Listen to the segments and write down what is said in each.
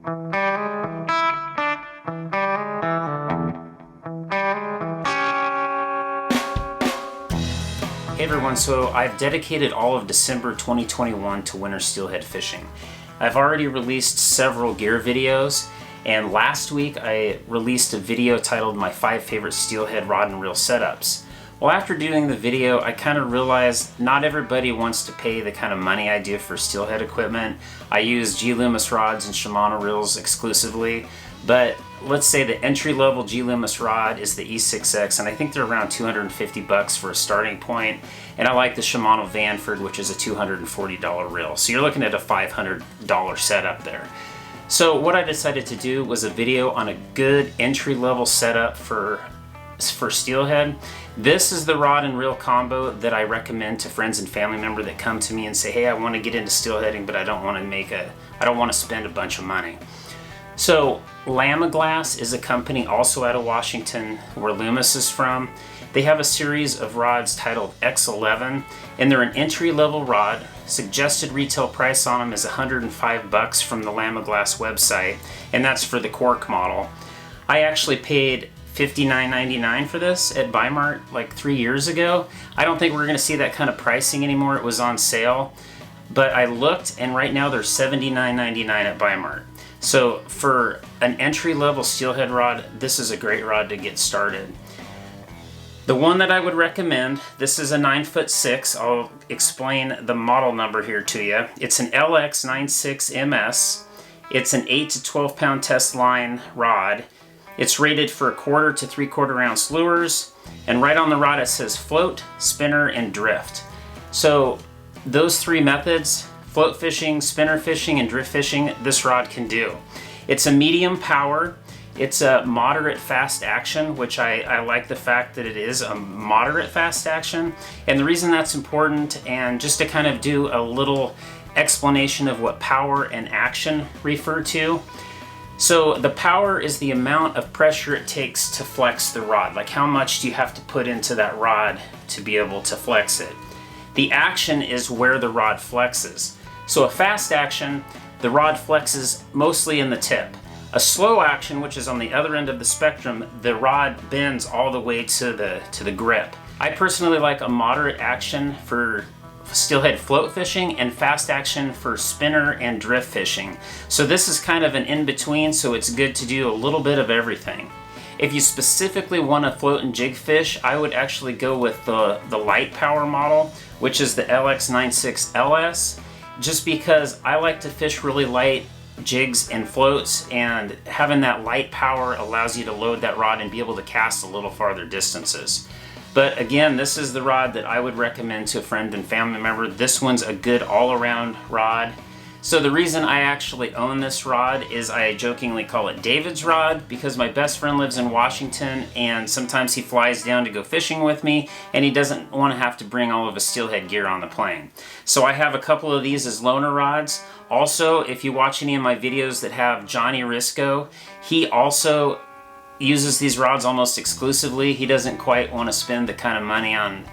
Hey everyone, so I've dedicated all of December 2021 to winter steelhead fishing. I've already released several gear videos, and last week I released a video titled My 5 Favorite Steelhead Rod and Reel Setups. Well, after doing the video, I kind of realized not everybody wants to pay the kind of money I do for steelhead equipment. I use Lamiglas rods and Shimano reels exclusively, but let's say the entry-level Lamiglas rod is the E6X, and I think they're around 250 bucks for a starting point. And I like the Shimano Vanford, which is a $240 reel. So you're looking at a $500 setup there. So what I decided to do was a video on a good entry-level setup for steelhead. This is the rod and reel combo that I recommend to friends and family members that come to me and say, hey, I want to get into steelheading, but I don't want to spend a bunch of money. So Lamiglas is a company also out of Washington, where Loomis is from. They have a series of rods titled X11, and they're an entry-level rod. Suggested retail price on them is 105 bucks from the Lamiglas website, and that's for the cork model. I actually paid $59.99 for this at Bi-Mart like 3 years ago. I don't think we're going to see that kind of pricing anymore. It was on sale, but I looked, and right now they're $79.99 at Bi-Mart. So for an entry-level steelhead rod, this is a great rod to get started. The one that I would recommend, this is a 9'6". I'll explain the model number here to you. It's an LX96MS. It's an 8 to 12 pound test line rod. It's rated for 1/4 to 3/4 ounce lures, and right on the rod it says float, spinner, and drift. So those three methods, float fishing, spinner fishing, and drift fishing, this rod can do. It's a medium power. It's a moderate fast action, which I like the fact that it is a moderate fast action. And the reason that's important, and just to kind of do a little explanation of what power and action refer to. So the power is the amount of pressure it takes to flex the rod. Like how much do you have to put into that rod to be able to flex it? The action is where the rod flexes. So a fast action, the rod flexes mostly in the tip. A slow action, which is on the other end of the spectrum, the rod bends all the way to the grip. I personally like a moderate action for steelhead float fishing and fast action for spinner and drift fishing. So this is kind of an in-between, so it's good to do a little bit of everything. If you specifically want to float and jig fish, I would actually go with the light power model, which is the LX96MS, just because I like to fish really light jigs and floats, and having that light power allows you to load that rod and be able to cast a little farther distances. But again, this is the rod that I would recommend to a friend and family member. This one's a good all-around rod. So the reason I actually own this rod is I jokingly call it David's rod, because my best friend lives in Washington, and sometimes he flies down to go fishing with me, and he doesn't want to have to bring all of his steelhead gear on the plane. So I have a couple of these as loaner rods. Also, if you watch any of my videos that have Johnny Risco, he also uses these rods almost exclusively. He doesn't quite want to spend the kind of money on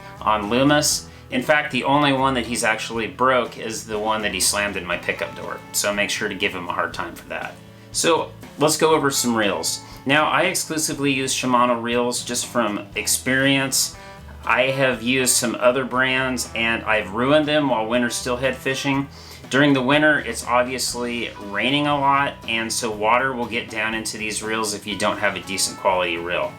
Loomis. In fact, the only one that he's actually broke is the one that he slammed in my pickup door. So make sure to give him a hard time for that. So let's go over some reels. Now, I exclusively use Shimano reels just from experience. I have used some other brands and I've ruined them while winter steelhead fishing. During the winter, it's obviously raining a lot, and so water will get down into these reels if you don't have a decent quality reel.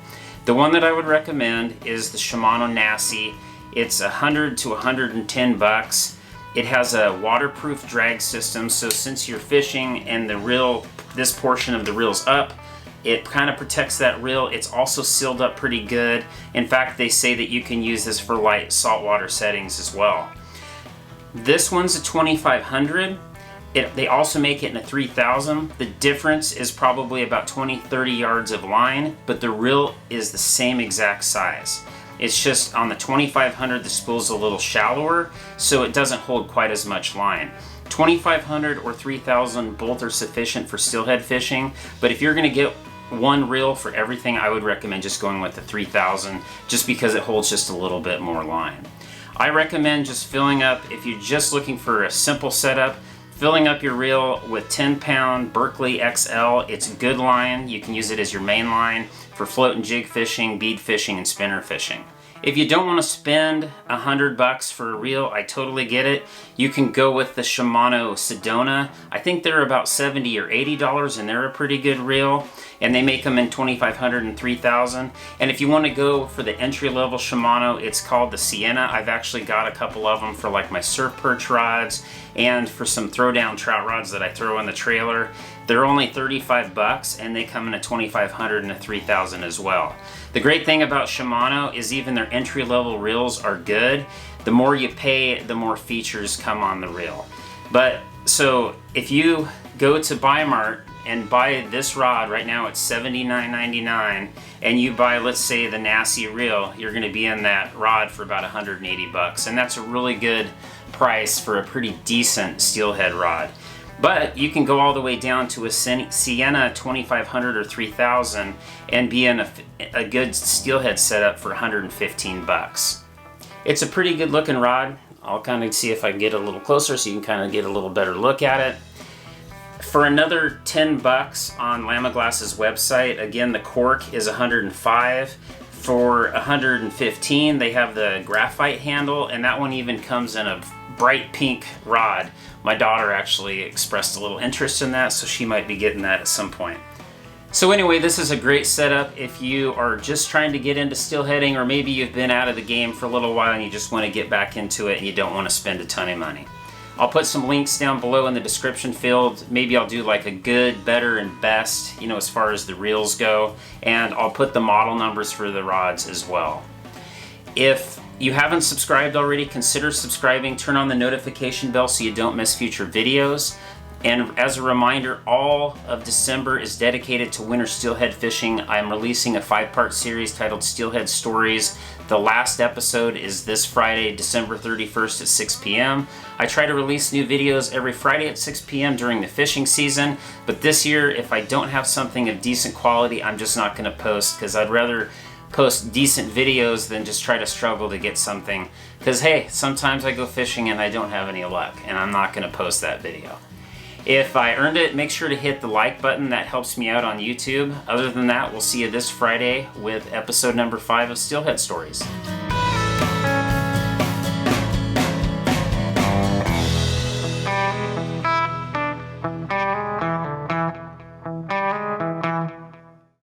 The one that I would recommend is the Shimano Nasci. It's 100 to 110 bucks. It has a waterproof drag system, so since you're fishing and the reel, this portion of the reel's up, it kind of protects that reel. It's also sealed up pretty good. In fact, they say that you can use this for light saltwater settings as well. This one's a 2500. They also make it in a 3000. The difference is probably about 20-30 yards of line, but the reel is the same exact size. It's just on the 2500 the spool's a little shallower, so it doesn't hold quite as much line. 2500 or 3000 both are sufficient for steelhead fishing, but if you're going to get one reel for everything, I would recommend just going with the 3000, just because it holds just a little bit more line. I recommend just filling up, if you're just looking for a simple setup, filling up your reel with 10-pound Berkeley XL. It's a good line. You can use it as your main line for float and jig fishing, bead fishing, and spinner fishing. If you don't want to spend $100 for a reel, I totally get it. You can go with the Shimano Sedona. I think they're about $70 or $80 and they're a pretty good reel. And they make them in 2,500 and 3,000. And if you want to go for the entry-level Shimano, it's called the Sienna. I've actually got a couple of them for like my surf perch rods and for some throwdown trout rods that I throw in the trailer. They're only 35 bucks and they come in a 2,500 and a 3,000 as well. The great thing about Shimano is even their entry-level reels are good. The more you pay, the more features come on the reel. But so if you go to Bi-Mart and buy this rod, right now it's $79.99, and you buy, let's say, the Nasci reel, you're gonna be in that rod for about 180 bucks. And that's a really good price for a pretty decent steelhead rod. But you can go all the way down to a Sienna 2,500 or 3,000 and be in a good steelhead setup for 115 bucks. It's a pretty good looking rod. I'll kind of see if I can get a little closer so you can kind of get a little better look at it. For another 10 bucks on Lamiglas's website, again, the cork is 105. For 115, they have the graphite handle, and that one even comes in a bright pink rod. My daughter actually expressed a little interest in that, so she might be getting that at some point. So anyway, this is a great setup if you are just trying to get into steelheading, or maybe you've been out of the game for a little while and you just want to get back into it and you don't want to spend a ton of money. I'll put some links down below in the description field. Maybe I'll do like a good, better, and best, you know, as far as the reels go, and I'll put the model numbers for the rods as well. If you haven't subscribed already, consider subscribing. Turn on the notification bell so you don't miss future videos. And as a reminder, all of December is dedicated to winter steelhead fishing. I'm releasing a 5-part series titled Steelhead Stories. The last episode is this Friday, December 31st at 6 p.m. I try to release new videos every Friday at 6 p.m. during the fishing season, but this year, if I don't have something of decent quality, I'm just not going to post, because I'd rather post decent videos than just try to struggle to get something. Because hey, sometimes I go fishing and I don't have any luck, and I'm not going to post that video. If I earned it, make sure to hit the like button. That helps me out on YouTube. Other than that, we'll see you this Friday with episode number 5 of Steelhead Stories.